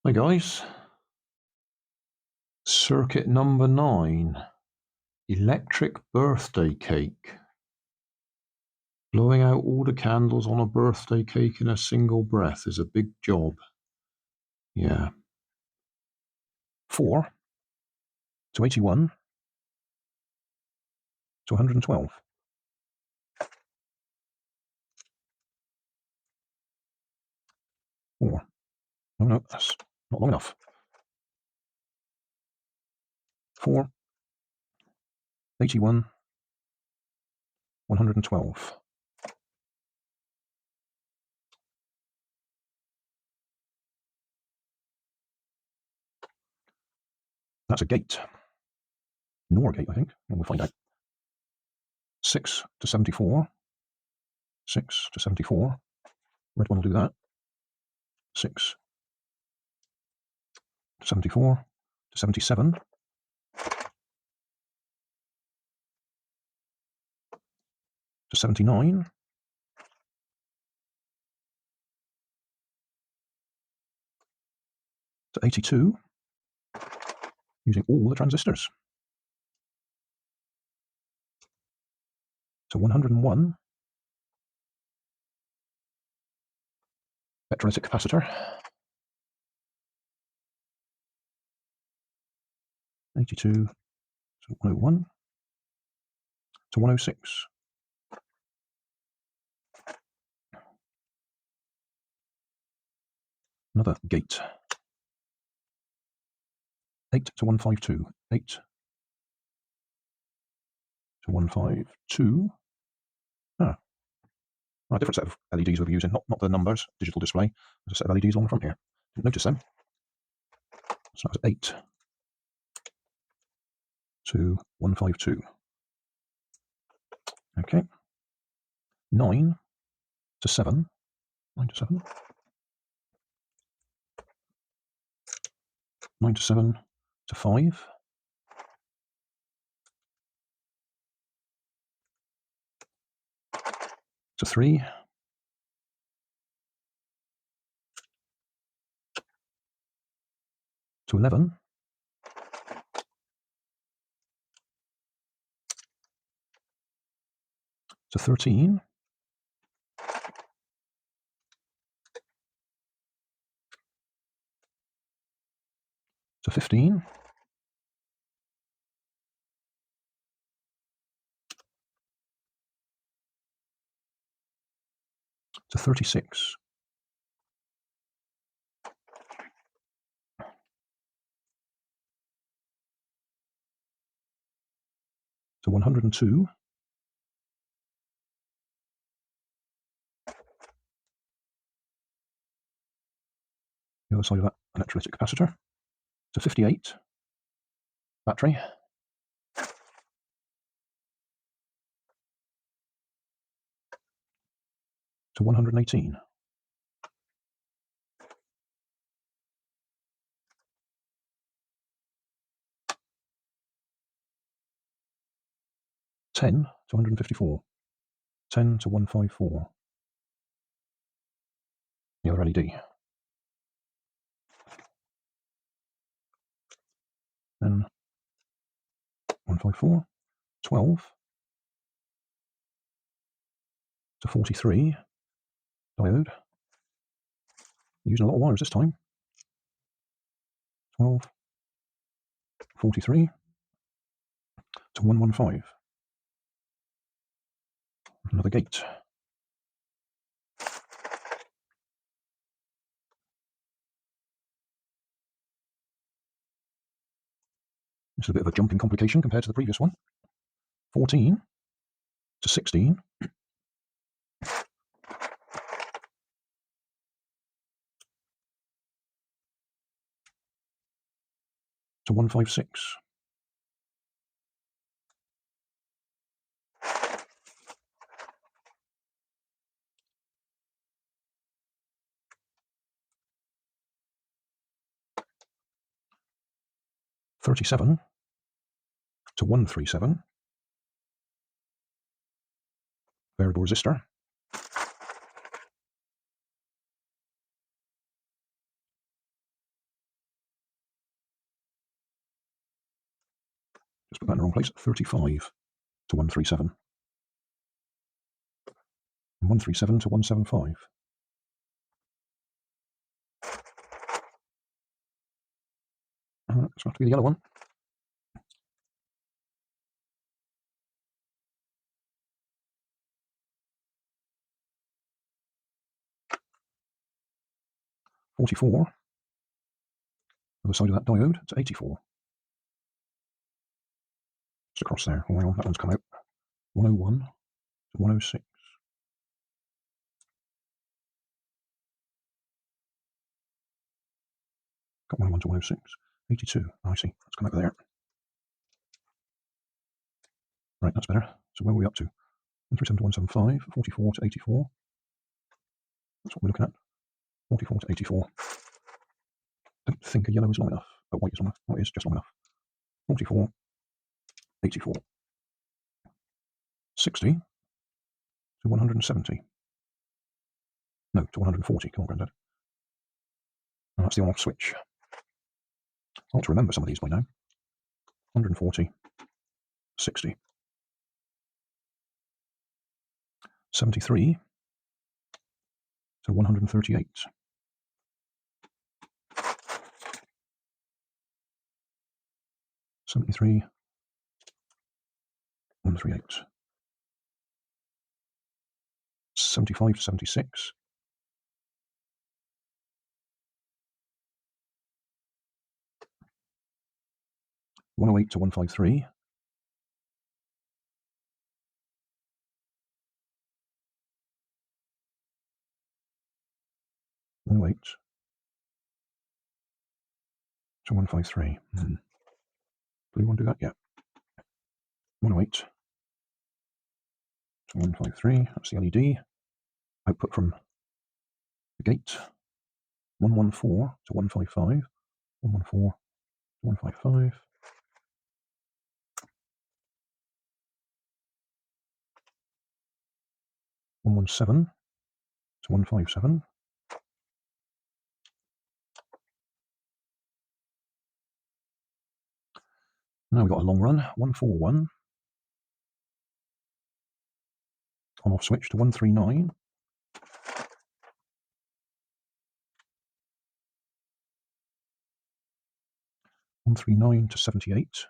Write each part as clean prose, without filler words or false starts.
Hi guys, circuit number 9, electric birthday cake. Blowing out all the candles on a birthday cake in a single breath is a big job. Yeah. 4 to 81 to 112. 4. Oh no, that's not long enough. 4, 81, 112. That's a gate. NOR gate, I think. And we'll find out. 6 to 74. 6 to 74. Red one will do that. 6 to 74 to 77. To 79. To 82. Using all the transistors. To 101. Electrolytic capacitor. 82 to 101 to 106. Another gate. 8 to 152. 8 to 152. Ah, right, different set of LEDs we'll be using, not the numbers, digital display. There's a set of LEDs on the front here. Didn't notice them. So that's 8 to 152. Okay. 9 to 7. 9 to 7. 9 to 7 to 5. To 3. To 11. To 13. To 15. To 36. To 102. The other side of that electrolytic capacitor. To 58. Battery. To 118. 10 to 154. 10 to 154. The other LED. Then 154. 12 to 43. Diode. Using a lot of wires this time. 12, 43 to 115. Another gate. This is a bit of a jumping complication compared to the previous one. 14 to 16. To 156. $37 to 137. Variable resistor. Just put that in the wrong place. 35 to 137. And 137 to 175. It's going to have to be the yellow one. $44. Other side of that diode to 84. Just across there. Oh, hang on, that one's come out. 101 to 106. Got 101 to 106. 82. Oh, I see. Let's come out there. Right, that's better. So where are we up to? 137 to 175. 44 to 84. That's what we're looking at. 44 to 84. Don't think a yellow is long enough. But white is long enough. Oh, it is just long enough. 44, 84. 60 to 170. No, to 140. Come on, Grandad. Oh, that's the on-off switch. I ought to remember some of these by now. 140, 60. 73 to 138. 73, 138. 75 to 76. 108 to 153. 108 to 153. Do we want to do that yet? 108 to 153. That's the LED. Output from the gate. 114 to 155. 114 to 155. 117 to 157. Now we've got a long run. 141. On off switch to 139. 139 to 78.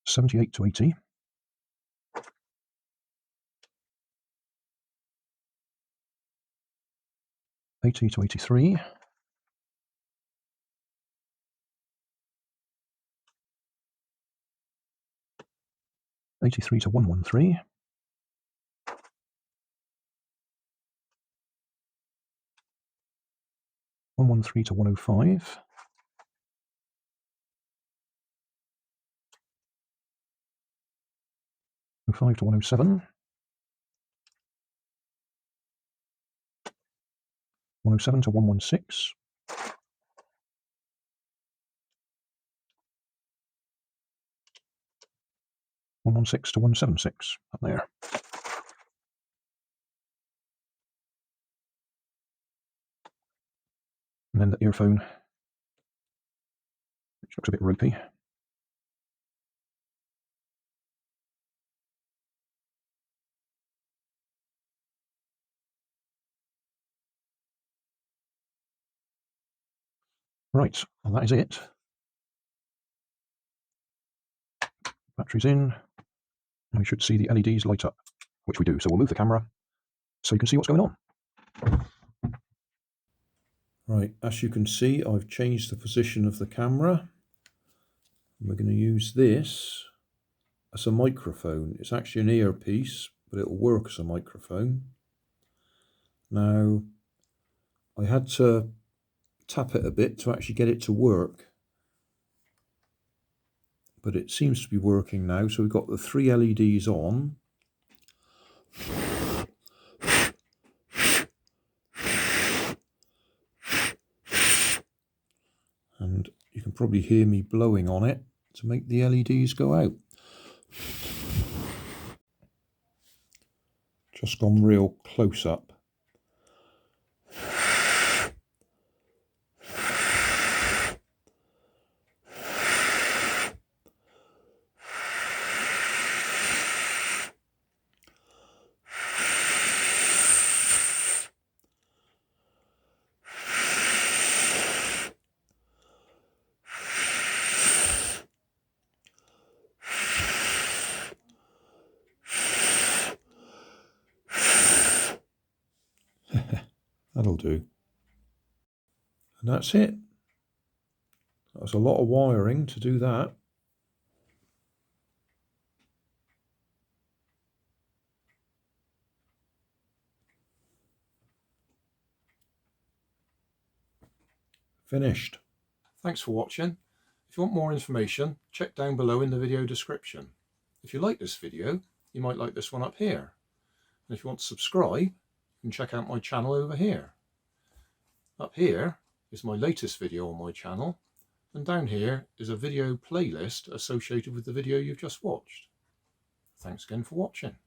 78 to 80. 80 to 83. 83 to 113. 113 to 105. 105 to 107. 107 to 116. 116 to 176. Up there. And then the earphone, which looks a bit ropey. Right, well, that is it. Battery's in. And we should see the LEDs light up, which we do. So we'll move the camera so you can see what's going on. Right, as you can see, I've changed the position of the camera. We're going to use this as a microphone. It's actually an earpiece, but it'll work as a microphone. Now, I had to tap it a bit to actually get it to work, but it seems to be working now. So we've got the 3 LEDs on. And you can probably hear me blowing on it to make the LEDs go out. Just gone real close up. That'll do. And that's it. That's a lot of wiring to do that. Finished. Thanks for watching. If you want more information, check down below in the video description. If you like this video, you might like this one up here. And if you want to subscribe, you can check out my channel over here. Up here is my latest video on my channel, and down here is a video playlist associated with the video you've just watched. Thanks again for watching.